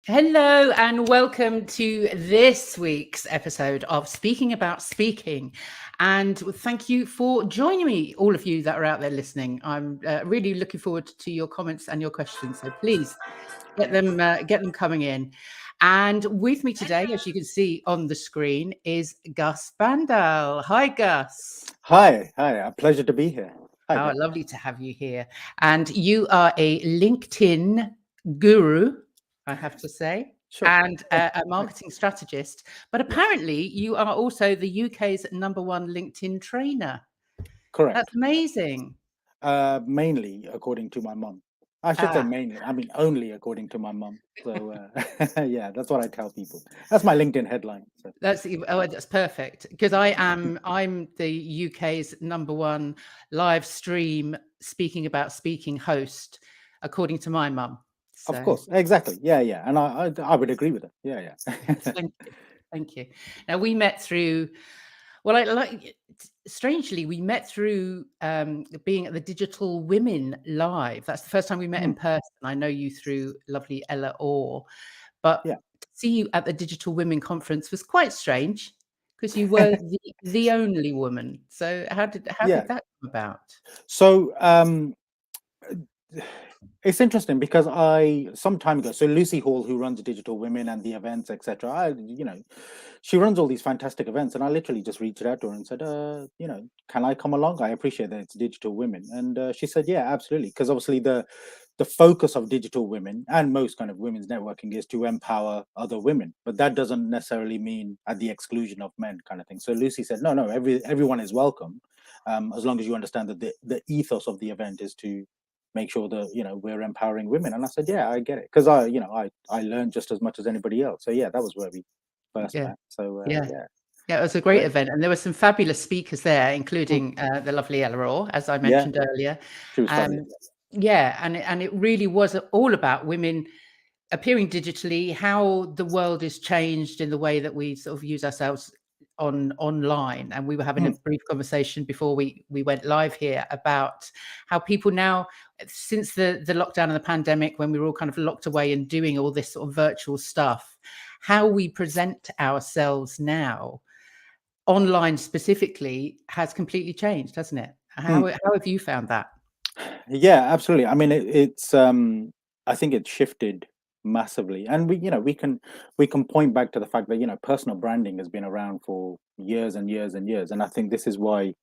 Hello and welcome to this week's episode of Speaking About Speaking. And thank you for joining me, all of you that are out there listening. I'm really looking forward to your comments and your questions. So please get them coming in. And with me today, as you can see on the screen, is Gus Bhandal. Hi, Gus. Hi, a pleasure to be here. Hi, Oh, Jen. lovely to have you here. And you are a LinkedIn guru, I have to say, Sure. and a Thanks. marketing strategist. But Yes, apparently, you are also the UK's #1 LinkedIn trainer. That's correct. amazing. Mainly according to my mum. I should say Ah, mainly. I mean, only according to my mum. So, yeah, that's what I tell people. That's my LinkedIn headline. So, that's perfect because I'm the UK's #1 live stream speaking about speaking host, according to my mum. of So course, exactly. Yeah, and I would agree with it. Yeah. thank you. Thank you. Now we met through, well, strangely, we met through being at the Digital Women Live. That's the first time we met in Mm, person. I know you through lovely Ella Orr, but yeah. to see you at the Digital Women Conference was quite strange because you were the only woman. So how did Yeah. that come about? So, it's interesting because I some time ago, so Lucy Hall, who runs Digital Women and the events, etc. She runs all these fantastic events, and I literally just reached out to her and said, can I come along? I appreciate that it's Digital Women, and she said, yeah, absolutely, because obviously the focus of Digital Women and most kind of women's networking is to empower other women, but that doesn't necessarily mean at the exclusion of men, kind of thing. So Lucy said, no, everyone is welcome, as long as you understand that the ethos of the event is to make sure that we're empowering women. And I said, yeah, I get it, because I learned just as much as anybody else. So yeah, that was where we first Yeah, met. So yeah. yeah, Yeah, it was a great great. event, and there were some fabulous speakers there, Mm, including the lovely Ella Orr, as I yeah, mentioned earlier. she was fabulous. Um, yeah, and it really was all about women appearing digitally, how the world is changed in the way that we sort of use ourselves online. And we were having a Mm, brief conversation before we went live here about how people now, since the lockdown and the pandemic, when we were all kind of locked away and doing all this sort of virtual stuff, how we present ourselves now online specifically has completely changed, hasn't it? mm. How have you found that? Yeah, absolutely. I mean, it's I think it's shifted massively, and we can point back to the fact that personal branding has been around for years and years and years, and I think this is why,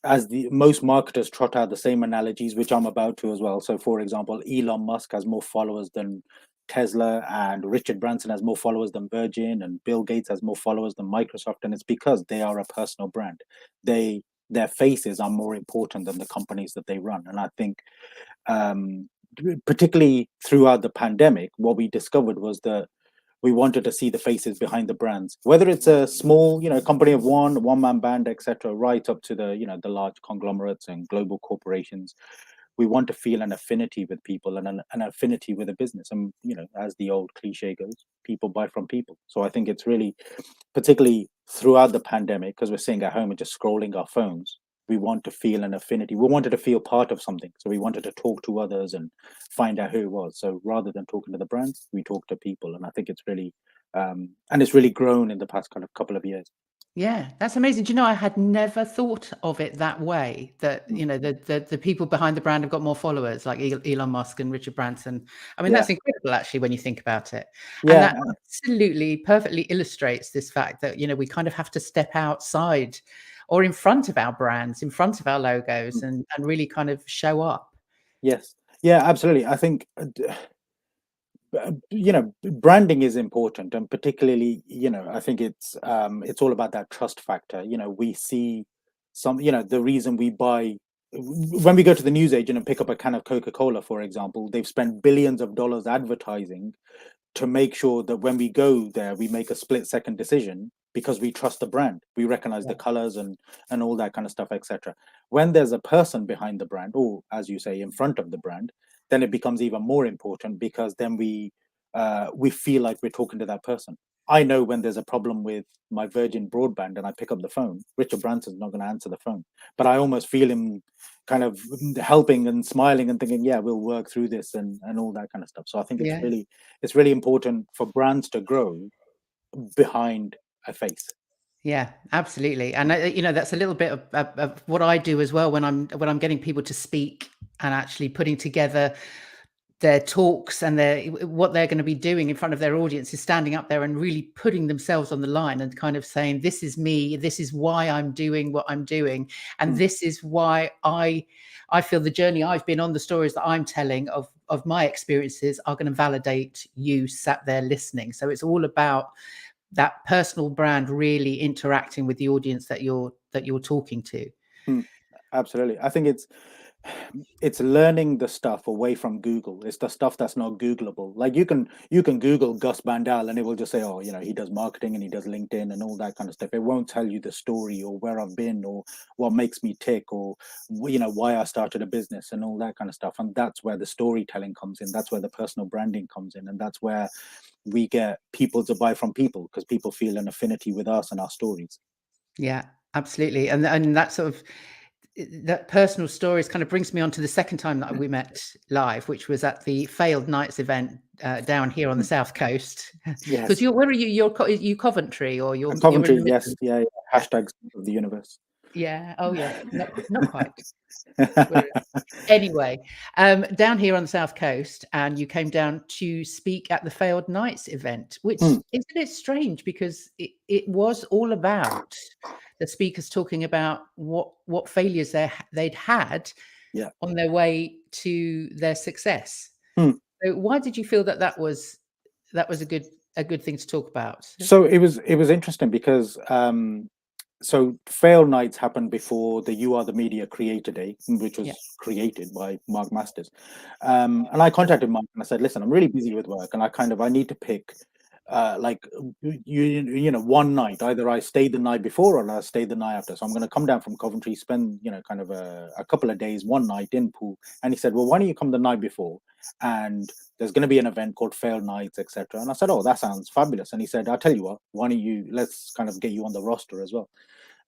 as the most marketers trot out the same analogies, which I'm about to as well. So, for example, Elon Musk has more followers than Tesla, and Richard Branson has more followers than Virgin, and Bill Gates has more followers than Microsoft, and it's because they are a personal brand. They their faces are more important than the companies that they run, and I think, um, particularly throughout the pandemic, what we discovered was that we wanted to see the faces behind the brands, whether it's a small company of one man band, etc., right up to the large conglomerates and global corporations. We want to feel an affinity with people, and an affinity with a business, and as the old cliche goes, people buy from people. So I think it's really, particularly throughout the pandemic, because we're sitting at home and just scrolling our phones, we want to feel an affinity. We wanted to feel part of something. So we wanted to talk to others and find out who it was. So rather than talking to the brands, we talk to people. And I think it's really, and it's really grown in the past kind of couple of years. Yeah, that's amazing. Do you know, I had never thought of it that way, that, Mm. the people behind the brand have got more followers, like Elon Musk and Richard Branson. I mean, Yeah. that's incredible, actually, when you think about it. And Yeah. that absolutely perfectly illustrates this fact that, we kind of have to step outside or in front of our brands, in front of our logos, and really kind of show up. Yes. Yeah, absolutely. I think, branding is important, and particularly, I think it's all about that trust factor. We see the reason we buy, when we go to the newsagent and pick up a can of Coca-Cola, for example, they've spent billions of dollars advertising to make sure that when we go there, we make a split-second decision because we trust the brand, we recognize the Yeah. colors and all that kind of stuff, etc. When there's a person behind the brand, or as you say, in front of the brand, then it becomes even more important, because then we feel like we're talking to that person. I know when there's a problem with my Virgin broadband and I pick up the phone, Richard Branson's not going to answer the phone. But I almost feel him kind of helping and smiling and thinking, yeah, we'll work through this and all that kind of stuff. So I think Yeah. it's really important for brands to grow behind a face. Yeah, absolutely. And that's a little bit of what I do as well when I'm getting people to speak and actually putting together their talks and what they're going to be doing in front of their audience is standing up there and really putting themselves on the line and kind of saying, this is me, this is why I'm doing what I'm doing, and Mm, this is why I feel the journey I've been on, the stories that I'm telling of my experiences are going to validate you sat there listening. So it's all about that personal brand really interacting with the audience that you're talking to. mm, absolutely. I think it's learning the stuff away from Google. It's the stuff that's not Googleable. Like you can Google Gus Bhandal and it will just say, oh, he does marketing and he does LinkedIn and all that kind of stuff. It won't tell you the story or where I've been or what makes me tick or why I started a business and all that kind of stuff. And that's where the storytelling comes in. That's where the personal branding comes in, and that's where we get people to buy from people because people feel an affinity with us and our stories. Yeah, absolutely. And that sort of that personal stories kind of brings me on to the second time that we met live, which was at the Failed Nights event down here on the Mm. south coast. Because Yes. where are you? Are you Coventry, or you're in Coventry, the yes. Midlands? Yeah, yeah. Yeah. Hashtags of the universe. Yeah. Oh, yeah. Not quite. We're Anyway, down here on the south coast, and you came down to speak at the Failed Nights event, which Hmm. isn't it strange because it was all about the speakers talking about what failures they'd had Yeah. on their way to their success. Hmm. So why did you feel that was a good thing to talk about? So it was interesting because so fail nights happened before the You Are the Media Creator Day, which was Yeah. created by Mark Masters. And I contacted Mark and I said, listen, I'm really busy with work and I need to pick like one night. Either I stay the night before or I stay the night after. So I'm going to come down from Coventry, spend kind of a couple of days, one night in Poole. And he said, well, why don't you come the night before? And there's going to be an event called Fail Nights, etc. And I said, oh, that sounds fabulous. And he said, I'll tell you what, why don't you let's kind of get you on the roster as well.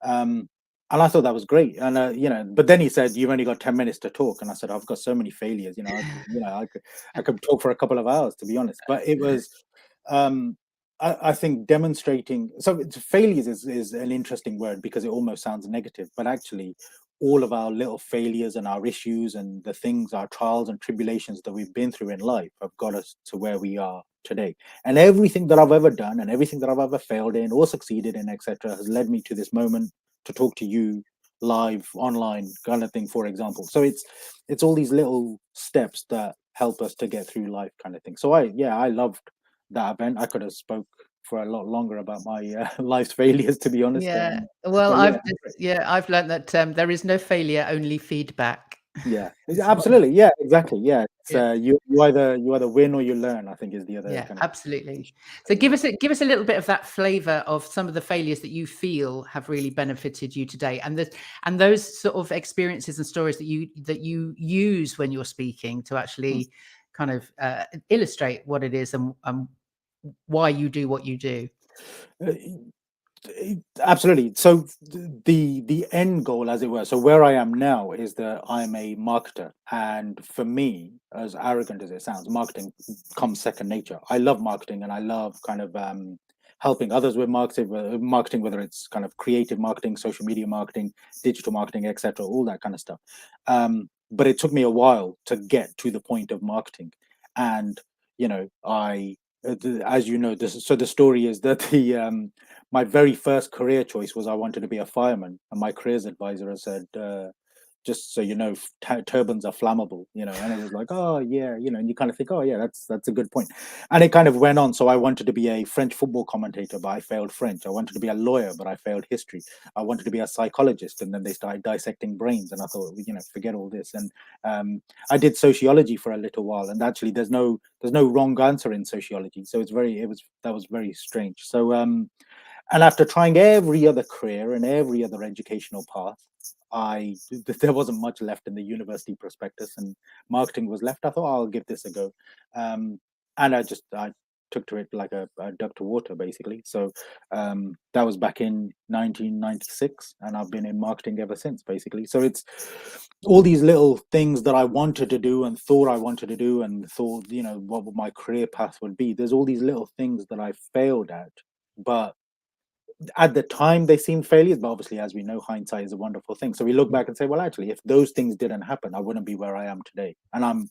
Um, and I thought that was great. And but then he said, "You've only got 10 minutes to talk." And I said, "I've got so many failures. I could talk for a couple of hours, to be honest." But it was, um, I think, demonstrating. So failures is an interesting word because it almost sounds negative, but actually, all of our little failures and our issues and the things, our trials and tribulations that we've been through in life, have got us to where we are today. And everything that I've ever done and everything that I've ever failed in or succeeded in, etc., has led me to this moment to talk to you live online kind of thing, for example. So it's all these little steps that help us to get through life kind of thing. So I loved that event. I could have spoke for a lot longer about my life's failures, to be honest. Yeah. Well, But yeah, I've learned that there is no failure, only feedback. yeah, That's what absolutely, yeah, exactly, yeah. It's Yeah. you either win or you learn, I think, is the other Yeah, kind of absolutely. So phrase. give us a little bit of that flavor of some of the failures that you feel have really benefited you today, and those sort of experiences and stories that you use when you're speaking to Mm. actually kind of illustrate what it is and why you do what you do. Uh, Absolutely. So the end goal, as it were, so where I am now is that I'm a marketer, and for me, as arrogant as it sounds, marketing comes second nature. I love marketing, and I love kind of helping others with marketing, whether it's kind of creative marketing, social media marketing, digital marketing, etc., all that kind of stuff. But it took me a while to get to the point of marketing, and I. As you know, so the story is that the my very first career choice was I wanted to be a fireman, and my careers advisor has said, "Just so you know, turbans are flammable." And it was like, "Oh yeah," and you kind of think, "Oh yeah, that's a good point." And it kind of went on. So I wanted to be a French football commentator, but I failed French. I wanted to be a lawyer, but I failed history. I wanted to be a psychologist, and then they started dissecting brains, and I thought, forget all this. And I did sociology for a little while, and actually, there's no wrong answer in sociology. So that was very strange. So and after trying every other career and every other educational path, there wasn't much left in the university prospectus, and marketing was left. I thought, I'll give this a go, and I took to it like a duck to water, basically. So that was back in 1996, and I've been in marketing ever since, basically. So it's all these little things that I wanted to do and thought I wanted to do and thought, what my career path would be. There's all these little things that I failed at, but at the time they seemed failures, but obviously, as we know, hindsight is a wonderful thing. So we look back and say, well, actually, if those things didn't happen, I wouldn't be where I am today, and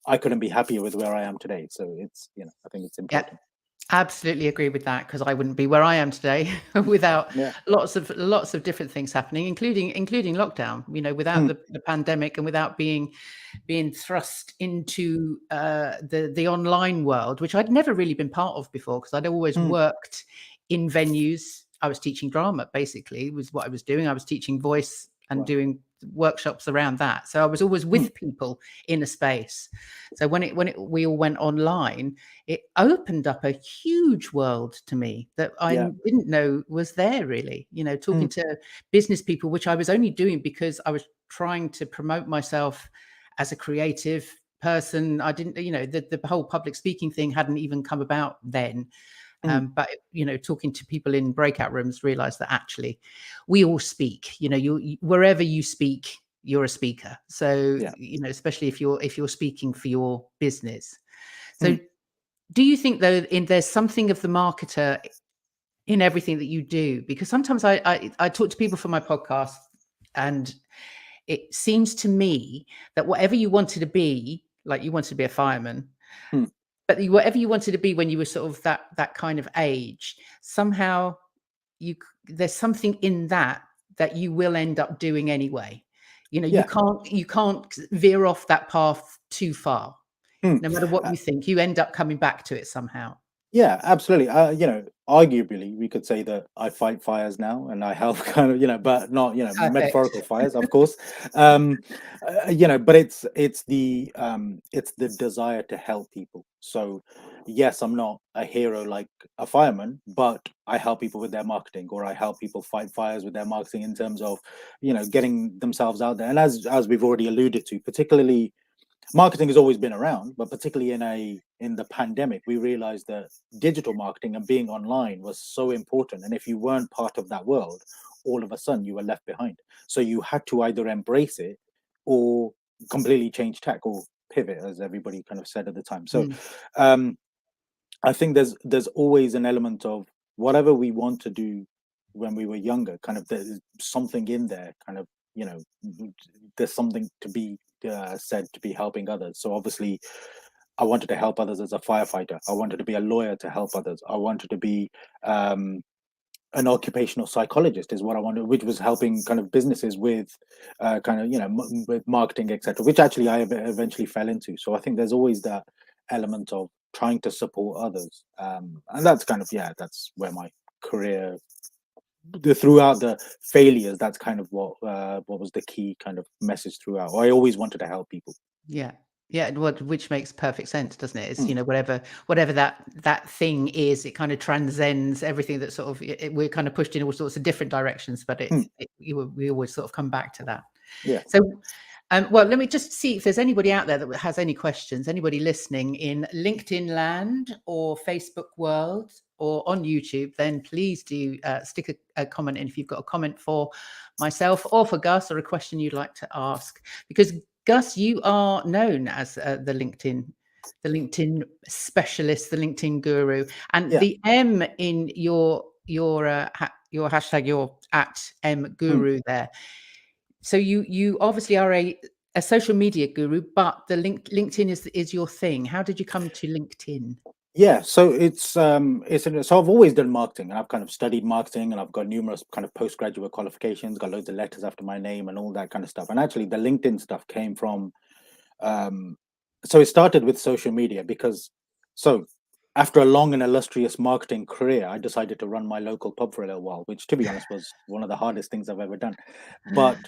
I couldn't be happier with where I am today. So it's, I think it's Yeah, important. absolutely agree with that, because I wouldn't be where I am today without Yeah. lots of different things happening, including lockdown. Without Mm, the pandemic and without being thrust into the online world, which I'd never really been part of before, because I'd always mm, worked in venues. I was teaching drama, basically, was what I was doing. I was teaching voice and wow. doing workshops around that. So I was always Mm, with people in a space. So we all went online, it opened up a huge world to me that I yeah. didn't know was there, really. Talking Mm, to business people, which I was only doing because I was trying to promote myself as a creative person. I didn't, the whole public speaking thing hadn't even come about then. mm, But talking to people in breakout rooms, realized that actually we all speak. Wherever you speak, you're a speaker. So yeah. especially if you're speaking for your business. So Mm, do you think, though, there's something of the marketer in everything that you do? Because sometimes I talk to people for my podcast, and it seems to me that whatever you wanted to be, like you wanted to be a fireman, mm, but whatever you wanted to be when you were sort of that kind of age, somehow there's something in that you will end up doing anyway. You yeah. can't veer off that path too far. Mm. No matter what you think, you end up coming back to it somehow. Yeah, absolutely. Arguably, we could say that I fight fires now, and I help kind of, but not, Perfect. metaphorical fires, of course. Um, but it's the desire to help people. So, yes, I'm not a hero like a fireman, but I help people with their marketing, or I help people fight fires with their marketing in terms of, getting themselves out there. And as we've already alluded to, particularly marketing has always been around, but particularly in the pandemic, we realized that digital marketing and being online was so important. And if you weren't part of that world, all of a sudden you were left behind. So you had to either embrace it or completely change tack or pivot, as everybody kind of said at the time. So Mm, um, I think there's always an element of whatever we want to do when we were younger. Kind of there's something in there. Kind of there's something to be said to be helping others. So obviously, I wanted to help others as a firefighter. I wanted to be a lawyer to help others. I wanted to be an occupational psychologist, is what I wanted, which was helping kind of businesses with kind of with marketing, etc. Which actually I eventually fell into. So I think there's always that element of trying to support others, and that's kind of that's where my career throughout the failures, that's kind of what was the key kind of message throughout. I always wanted to help people. yeah. Yeah, which makes perfect sense, doesn't it? It's, Mm, whatever that thing is, it kind of transcends everything that sort of we're kind of pushed in all sorts of different directions, but mm, we always sort of come back to that. yeah. So, well, let me just see if there's anybody out there that has any questions, anybody listening in LinkedIn land or Facebook world or on YouTube, then please do stick a comment in if you've got a comment for myself or for Gus, or a question you'd like to ask. Because Gus, you are known as the LinkedIn specialist, the LinkedIn guru, and Yeah. the M in your hashtag, your at M Mm. guru there. So you obviously are a social media guru, but the LinkedIn is your thing. How did you come to LinkedIn? Yeah, so so I've always done marketing, and I've kind of studied marketing, and I've got numerous kind of postgraduate qualifications, got loads of letters after my name, and all that kind of stuff. And actually, the LinkedIn stuff came from, um, so it started with social media because, so after a long and illustrious marketing career, I decided to run my local pub for a little while, which, to be honest, was one of the hardest things I've ever done. But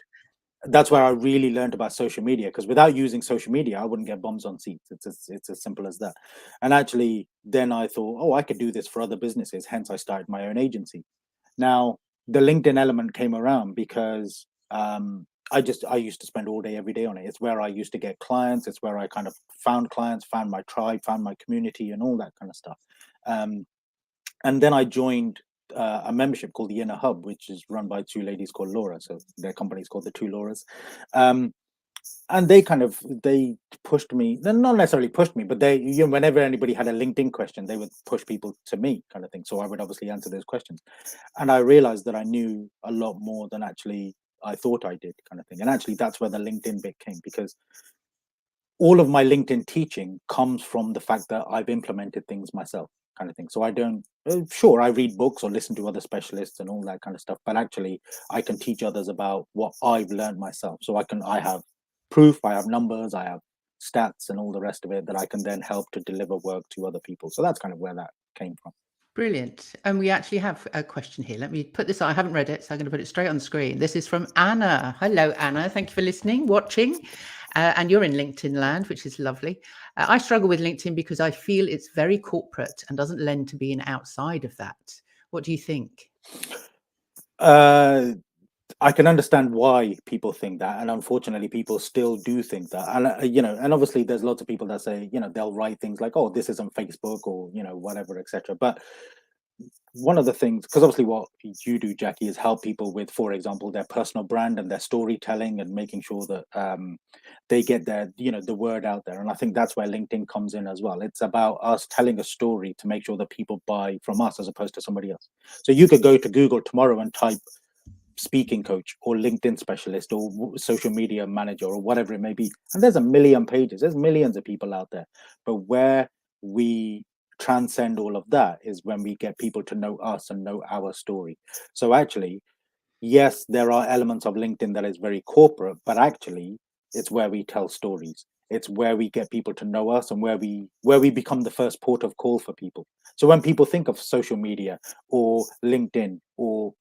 that's where I really learned about social media, because without using social media, I wouldn't get bums on seats. It's as simple as that. And actually, then I thought, oh, I could do this for other businesses. Hence, I started my own agency. Now, the LinkedIn element came around because I used to spend all day every day on it. It's where I used to get clients. It's where I kind of found clients, found my tribe, found my community, and all that kind of stuff. Um, and then I joined a membership called the Inner Hub, which is run by two ladies called Laura. So their company is called the Two Lauras. Um, and they pushed me. They're not necessarily pushed me, but whenever anybody had a LinkedIn question, they would push people to me, kind of thing. So I would obviously answer those questions, and I realized that I knew a lot more than actually I thought I did, kind of thing. And actually, that's where the LinkedIn bit came, because all of my LinkedIn teaching comes from the fact that I've implemented things myself, kind of thing. So I don't, sure, I read books or listen to other specialists and all that kind of stuff, but actually, I can teach others about what I've learned myself. So I have proof, I have numbers, I have stats, and all the rest of it that I can then help to deliver work to other people. So that's kind of where that came from. Brilliant. And we actually have a question here. Let me put this on. I haven't read it, so I'm going to put it straight on the screen. This is from Anna. Hello, Anna. Thank you for listening, watching. And you're in LinkedIn land, which is lovely. I struggle with LinkedIn because I feel it's very corporate and doesn't lend to being outside of that. What do you think? I can understand why people think that, and unfortunately, people still do think that. And and obviously, there's lots of people that say, they'll write things like, "Oh, this isn't Facebook," or whatever, etc. But one of the things, because obviously, what you do, Jackie, is help people with, for example, their personal brand and their storytelling, and making sure that they get the word out there. And I think that's where LinkedIn comes in as well. It's about us telling a story to make sure that people buy from us as opposed to somebody else. So you could go to Google tomorrow and type speaking coach or LinkedIn specialist or social media manager or whatever it may be, and there's a million pages, there's millions of people out there. But where we transcend all of that is when we get people to know us and know our story. So actually, yes, there are elements of LinkedIn that is very corporate, but actually it's where we tell stories. It's where we get people to know us, and where we become the first port of call for people. So when people think of social media or LinkedIn or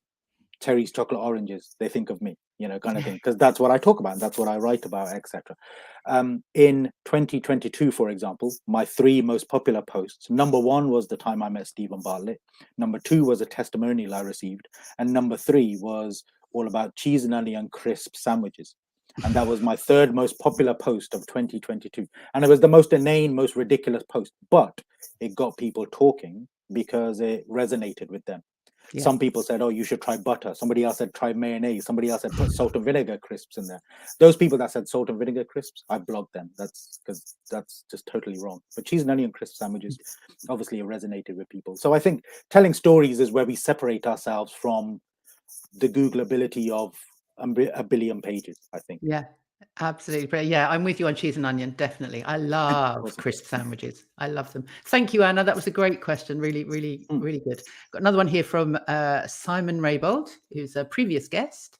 Terry's chocolate oranges, they think of me, kind of thing, because that's what I talk about, and that's what I write about, etc. In 2022, for example, my three most popular posts: number one was the time I met Stephen Bartlett, number two was a testimonial I received, and number three was all about cheese and onion crisp sandwiches. And that was my third most popular post of 2022. And it was the most inane, most ridiculous post, but it got people talking because it resonated with them. Yeah. Some people said, "Oh, you should try butter." Somebody else said, "Try mayonnaise." Somebody else said, "Put salt and vinegar crisps in there." Those people that said salt and vinegar crisps, I blocked them. That's because that's just totally wrong. But cheese and onion crisp sandwiches, obviously, resonated with people. So I think telling stories is where we separate ourselves from the Googleability of a billion pages, I think. Yeah, absolutely. But yeah, I'm with you on cheese and onion. Definitely. I love Awesome. crisp sandwiches. I love them. Thank you, Anna. That was a great question. Really, really, really good. Got another one here from Simon Raybold, who's a previous guest.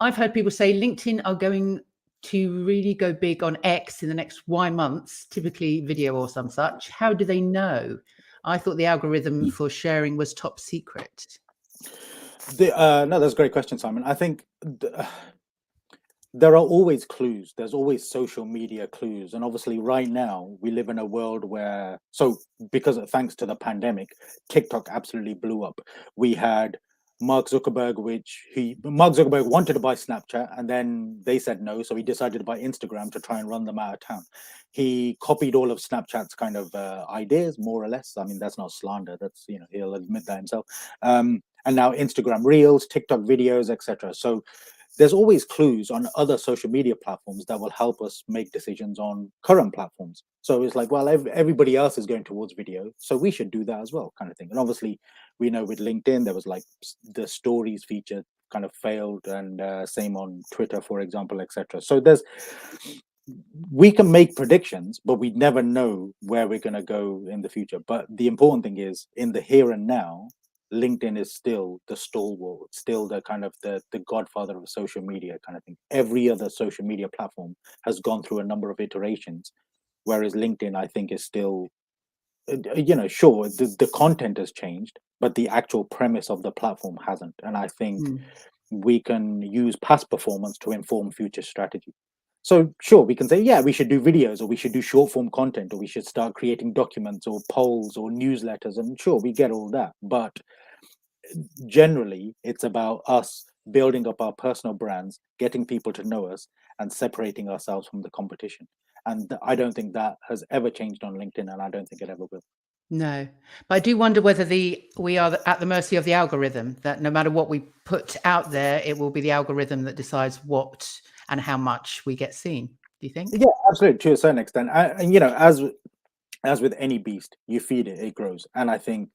I've heard people say LinkedIn are going to really go big on X in the next Y months, typically video or some such. How do they know? I thought the algorithm for sharing was top secret. No, that's a great question, Simon. I think there are always clues. There's always social media clues. And obviously, right now, we live in a world where, thanks to the pandemic, TikTok absolutely blew up. We had Mark Zuckerberg, Mark Zuckerberg wanted to buy Snapchat, and then they said no. So he decided to buy Instagram to try and run them out of town. He copied all of Snapchat's kind of ideas, more or less. I mean, that's not slander. That's, he'll admit that himself. And now Instagram Reels, TikTok videos, etc. So there's always clues on other social media platforms that will help us make decisions on current platforms. So it's like, well, everybody else is going towards video, so we should do that as well, kind of thing. And obviously, we know with LinkedIn, there was like the stories feature kind of failed, and same on Twitter, for example, etc. So we can make predictions, but we never know where we're going to go in the future. But the important thing is, in the here and now, LinkedIn is still the stalwart, still the kind of the godfather of social media, kind of thing. Every other social media platform has gone through a number of iterations, whereas LinkedIn, I think, is still, sure, the content has changed, but the actual premise of the platform hasn't. And I think we can use past performance to inform future strategy. So sure, we can say, yeah, we should do videos, or we should do short form content, or we should start creating documents or polls or newsletters. And sure, we get all that. But generally, it's about us building up our personal brands, getting people to know us, and separating ourselves from the competition. And I don't think that has ever changed on LinkedIn, and I don't think it ever will. No, but I do wonder whether we are at the mercy of the algorithm, that no matter what we put out there, it will be the algorithm that decides what and how much we get seen. Do you think? Yeah, absolutely, to a certain extent. And as with any beast, you feed it, it grows. And I think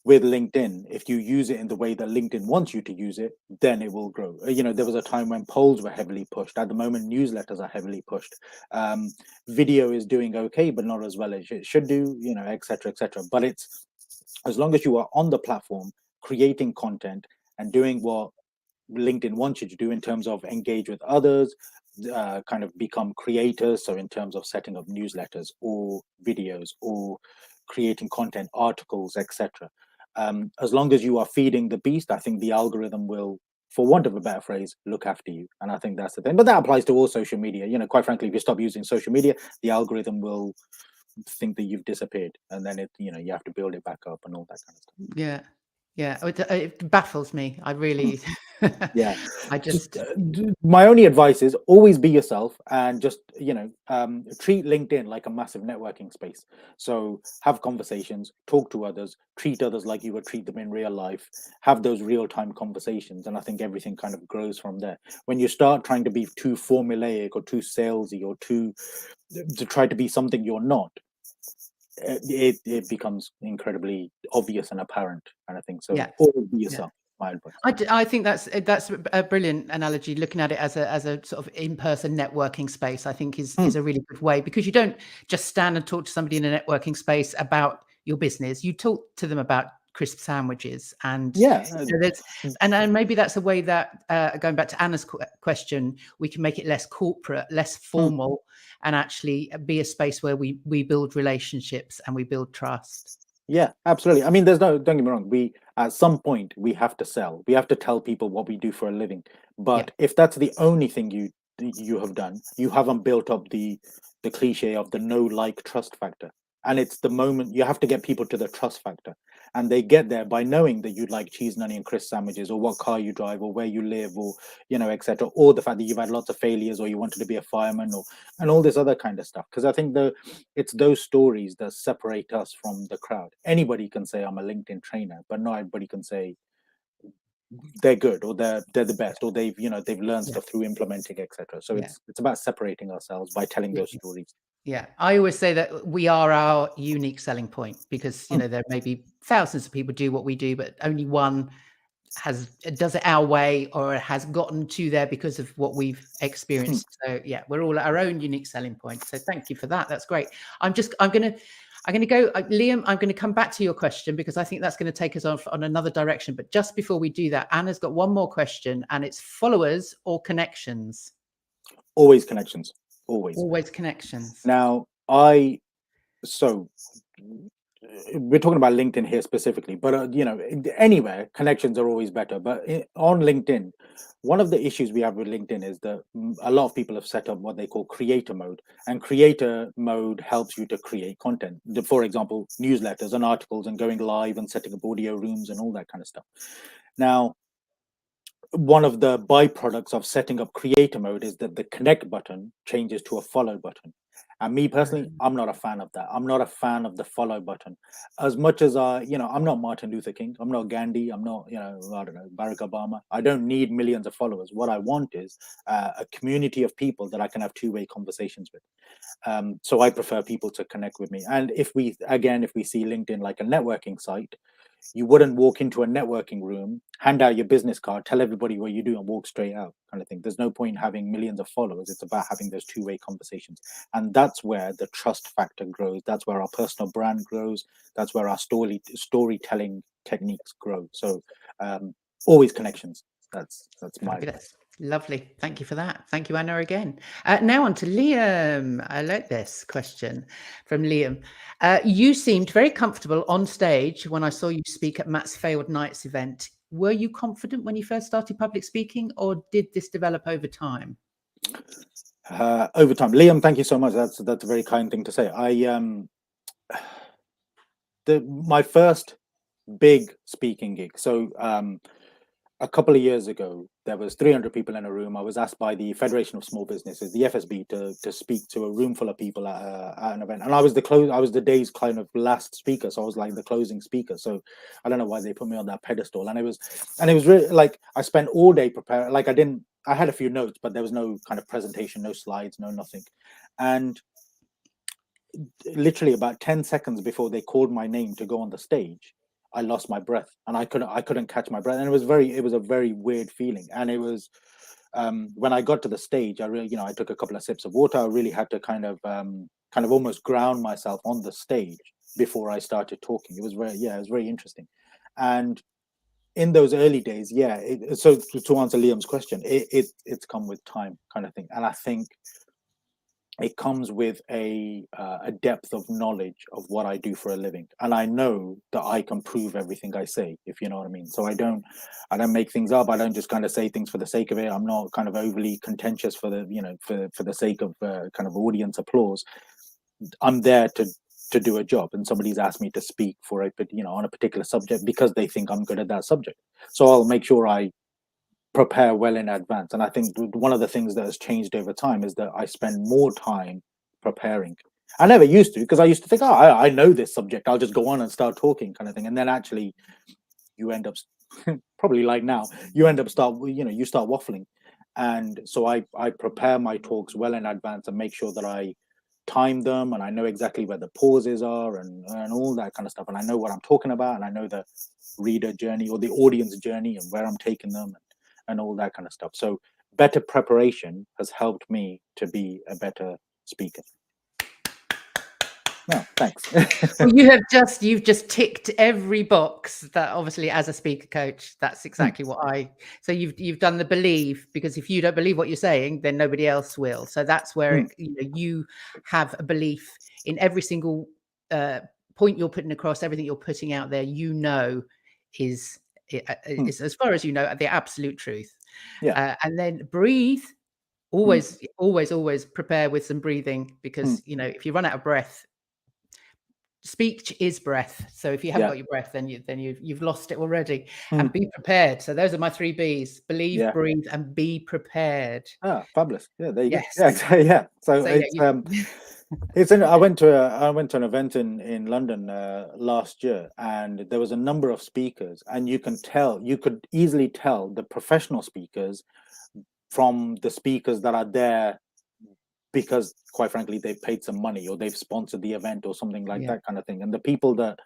with LinkedIn, if you use it in the way that LinkedIn wants you to use it, then it will grow. There was a time when polls were heavily pushed. At the moment, newsletters are heavily pushed. Um, Video is doing okay, but not as well as it should do, et cetera, et cetera. But it's as long as you are on the platform, creating content and doing what LinkedIn wants you to do in terms of engage with others, kind of become creators. So in terms of setting up newsletters or videos or creating content, articles, etc. As long as you are feeding the beast, I think the algorithm will, for want of a better phrase, look after you. And I think that's the thing. But that applies to all social media. Quite frankly, if you stop using social media, the algorithm will think that you've disappeared, and then you have to build it back up and all that kind of stuff. Yeah, yeah. It baffles me. I really, Yeah. I just, My only advice is always be yourself, and just treat LinkedIn like a massive networking space. So have conversations, talk to others, treat others like you would treat them in real life, have those real-time conversations, and I think everything kind of grows from there. When you start trying to be too formulaic or too salesy or to try to be something you're not, it becomes incredibly obvious and apparent, and I think so. yeah, Always be yeah. yourself. My advice. I think that's a brilliant analogy. Looking at it as a sort of in-person networking space, I think is a really good way, because you don't just stand and talk to somebody in a networking space about your business. You talk to them about crisp sandwiches, and Yeah. there's and maybe that's a way that going back to Anna's question, we can make it less corporate, less formal, and actually be a space where we build relationships and we build trust. Yeah, absolutely. I mean, don't get me wrong. We at some point we have to sell. We have to tell people what we do for a living. Yeah, But if that's the only thing you have done, you haven't built up the cliche of the know, like, trust factor. And it's the moment you have to get people to the trust factor, and they get there by knowing that you like cheese and onion crisp sandwiches, or what car you drive, or where you live, or etc. Or the fact that you've had lots of failures, or you wanted to be a fireman, or and all this other kind of stuff. Because I think it's those stories that separate us from the crowd. Anybody can say I'm a LinkedIn trainer, but not everybody can say they're good, or they're the best, or they've learned yeah, stuff through implementing, etc. So yeah. it's about separating ourselves by telling those stories. Yeah, I always say that we are our unique selling point, because Mm, there may be thousands of people do what we do, but only one does it our way, or has gotten to there because of what we've mm. experienced. So yeah, we're all at our own unique selling point. So thank you for that. That's great. I'm gonna go, Liam. I'm going to come back to your question, because I think that's going to take us on another direction. But just before we do that, Anna's got one more question, and it's followers or connections. Always connections. Always. Always connections. Now, so we're talking about LinkedIn here specifically, but anywhere connections are always better. But on LinkedIn, one of the issues we have with LinkedIn is that a lot of people have set up what they call creator mode, and creator mode helps you to create content. For example, newsletters and articles, and going live and setting up audio rooms and all that kind of stuff. Now, one of the byproducts of setting up creator mode is that the connect button changes to a follow button. And me personally, I'm not a fan of that. I'm not a fan of the follow button. As much as I'm not Martin Luther King, I'm not Gandhi, I'm not, I don't know, Barack Obama. I don't need millions of followers. What I want is a community of people that I can have two-way conversations with. So I prefer people to connect with me. And if we see LinkedIn like a networking site, you wouldn't walk into a networking room, hand out your business card, tell everybody what you do, and walk straight out, kind of thing. There's no point in having millions of followers. It's about having those two-way conversations. And that's where the trust factor grows. That's where our personal brand grows. That's where our storytelling techniques grow. So always connections. That's my advice. Fabulous. Lovely. Thank you for that. Thank you, Anna, again. Now on to Liam. I like this question from Liam. You seemed very comfortable on stage when I saw you speak at Matt's Failed Nights event. Were you confident when you first started public speaking, or did this develop over time? Over time. Liam, thank you so much. That's a very kind thing to say. My first big speaking gig. So a couple of years ago, there was 300 people in a room. I was asked by the Federation of Small Businesses, the FSB, to speak to a room full of people at an event, and I was the day's kind of last speaker, so I was like the closing speaker. So I don't know why they put me on that pedestal, and it was really like I spent all day preparing. Like I had a few notes, but there was no kind of presentation, no slides, no nothing, and literally about 10 seconds before they called my name to go on the stage, I lost my breath, and I couldn't catch my breath, and it was a very weird feeling. And it was when I got to the stage, I really, I took a couple of sips of water. I really had to kind of almost ground myself on the stage before I started talking. It was it was very interesting. And in those early days, so to answer Liam's question, it's come with time, kind of thing. And I think it comes with a depth of knowledge of what I do for a living, and I know that I can prove everything I say, if you know what I mean. So I don't make things up. I don't just kind of say things for the sake of it. I'm not kind of overly contentious for the for the sake of kind of audience applause. I'm there to do a job, and somebody's asked me to speak for on a particular subject because they think I'm good at that subject. So I'll make sure I prepare well in advance. And I think one of the things that has changed over time is that I spend more time preparing. I never used to, because I used to think, oh, I know this subject. I'll just go on and start talking, kind of thing. And then actually, you end up probably like now, you start waffling. And so I prepare my talks well in advance and make sure that I time them, and I know exactly where the pauses are, and all that kind of stuff. And I know what I'm talking about, and I know the reader journey or the audience journey and where I'm taking them, and all that kind of stuff. So better preparation has helped me to be a better speaker. No, thanks. Well, you've just ticked every box that obviously as a speaker coach, that's exactly what so you've done the believe, because if you don't believe what you're saying, then nobody else will. So that's where you have a belief in every single point you're putting across, everything you're putting out there, is as far as you know, the absolute truth. Yeah. And then breathe. Always prepare with some breathing, because if you run out of breath, speech is breath. So if you haven't got your breath, then you've lost it already. And be prepared. So those are my 3 B's: believe, breathe, and be prepared. Ah, fabulous. Yeah, there you Yes. go. Yeah, yeah. So it's I went to an event in London last year, and there was a number of speakers, and you could easily tell the professional speakers from the speakers that are there because, quite frankly, they've paid some money or they've sponsored the event or something like that kind of thing. And the people that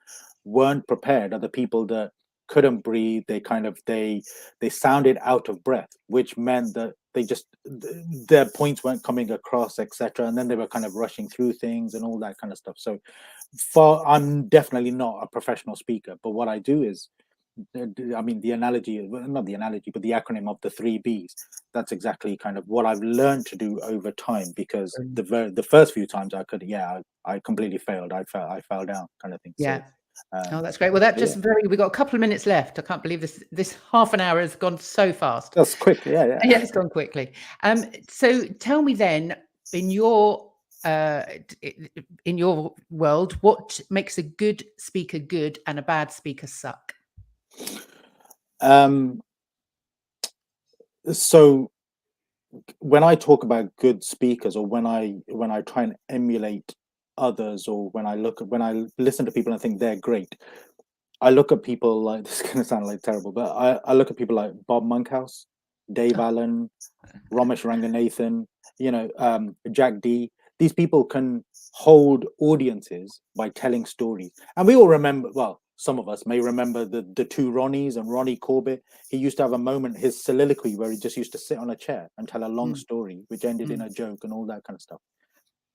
weren't prepared are the people that couldn't breathe. They sounded out of breath, which meant that their points weren't coming across, etc. And then they were kind of rushing through things and all that kind of stuff. So I'm definitely not a professional speaker, but what I do is, I mean, not the analogy, but the acronym of the 3 Bs. That's exactly kind of what I've learned to do over time, because the first few times I completely failed. I fell down, kind of thing. Yeah. So, that's great. Well, we've got a couple of minutes left. I can't believe this half an hour has gone so fast. That's quick. Yeah. Yeah, it's gone quickly. So tell me then, in your world, what makes a good speaker good and a bad speaker suck? So when I talk about good speakers, or when I try and emulate others, or when I listen to people and think they're great, I look at people like, this is going to sound like terrible, but I look at people like Bob Monkhouse, Dave Allen, Ramesh Ranganathan, Jack D. These people can hold audiences by telling stories. And we all remember, well, some of us may remember the 2 Ronnies and Ronnie Corbett. He used to have a moment, his soliloquy, where he just used to sit on a chair and tell a long story, which ended in a joke and all that kind of stuff.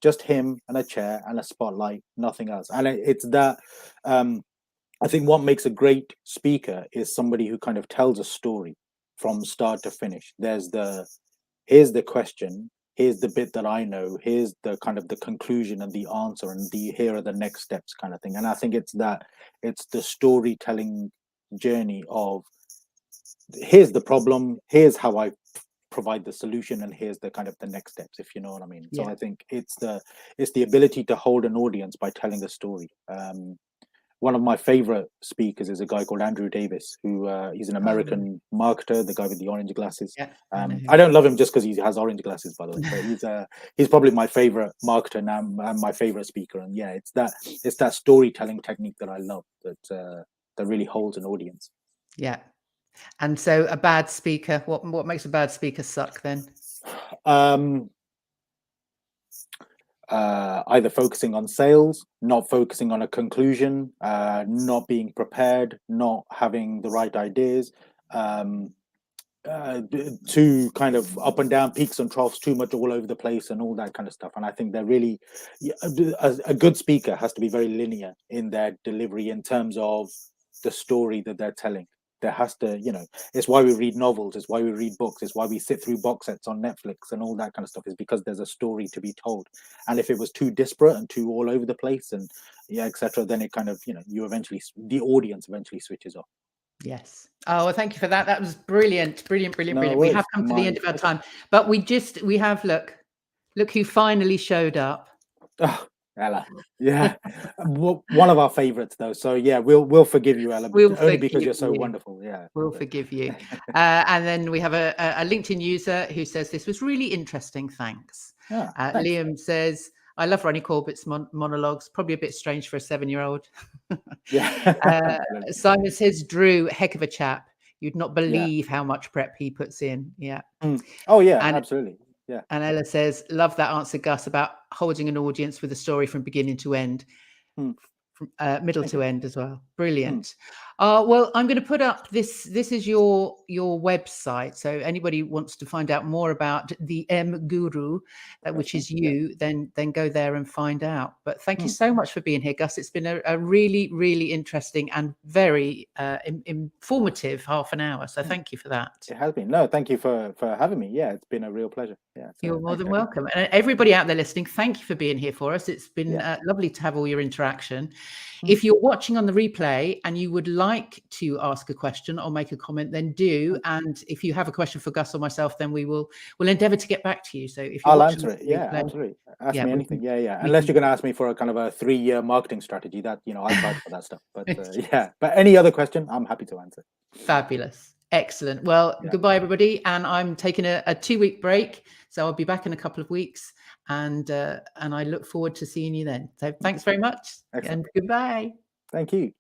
Just him and a chair and a spotlight, nothing else. And it's that, I think what makes a great speaker is somebody who kind of tells a story from start to finish. Here's the question, here's the bit that I know, here's the kind of the conclusion and the answer, and here are the next steps, kind of thing. And I think it's the storytelling journey of, here's the problem, here's how I provide the solution, and here's the kind of the next steps, if you know what I mean. So I think it's the ability to hold an audience by telling a story. one of my favorite speakers is a guy called Andrew Davis, who he's an Oh, American marketer, the guy with the orange glasses. yeah, I know I him. don't love him just because he has orange glasses, by the way, but he's probably my favorite marketer now and my favorite speaker. And yeah, it's that storytelling technique that I love, that really holds an audience. Yeah. And so a bad speaker, what makes a bad speaker suck then? Either focusing on sales, not focusing on a conclusion, not being prepared, not having the right ideas, too kind of up and down, peaks and troughs, too much all over the place, and all that kind of stuff. And I think they're really, a good speaker has to be very linear in their delivery in terms of the story that they're telling. There has to, it's why we read novels, it's why we read books, it's why we sit through box sets on Netflix and all that kind of stuff, is because there's a story to be told. And if it was too disparate and too all over the place and etc., then it kind of, the audience eventually switches off. Yes. Oh, well, thank you for that. That was brilliant. No We have worries. come to the end of our pleasure. time, but we have, look who finally showed up. Oh, Ella. Yeah. One of our favorites though. So yeah, we'll forgive you, Ella, We'll only because forgive you're so you. wonderful. Yeah. We'll forgive you. And then we have a LinkedIn user who says, this was really interesting. Thanks. Thanks. Liam says, I love Ronnie Corbett's monologues, probably a bit strange for a 7-year-old. Yeah. Simon says, Drew, heck of a chap. You'd not Yeah. believe how much prep he puts in. Yeah. Oh yeah, And absolutely. Yeah. And Ella says, love that answer, Gus, about holding an audience with a story from beginning to end, from middle to end as well. Brilliant. Well, I'm going to put up this. This is your website. So anybody wants to find out more about the M Guru, which is you, then go there and find out. But thank you so much for being here, Gus. It's been a really, really interesting and very informative half an hour. So thank you for that. It has been. No, thank you for having me. Yeah, it's been a real pleasure. Yeah. So You're more than welcome. And everybody out there listening, thank you for being here for us. It's been lovely to have all your interaction. If you're watching on the replay and you would like to ask a question or make a comment, then do. And if you have a question for Gus or myself, then we'll endeavor to get back to you. So if you're I'll watching answer it. Yeah, absolutely. Ask me anything. Yeah. Unless you're going to ask me for a kind of a 3-year marketing strategy, that I'll charge for that stuff. But yeah. But any other question, I'm happy to answer. Fabulous. Excellent. Well, goodbye, everybody. And I'm taking a 2-week break. So I'll be back in a couple of weeks. And I look forward to seeing you then. So thanks very much. Excellent. And goodbye. Thank you.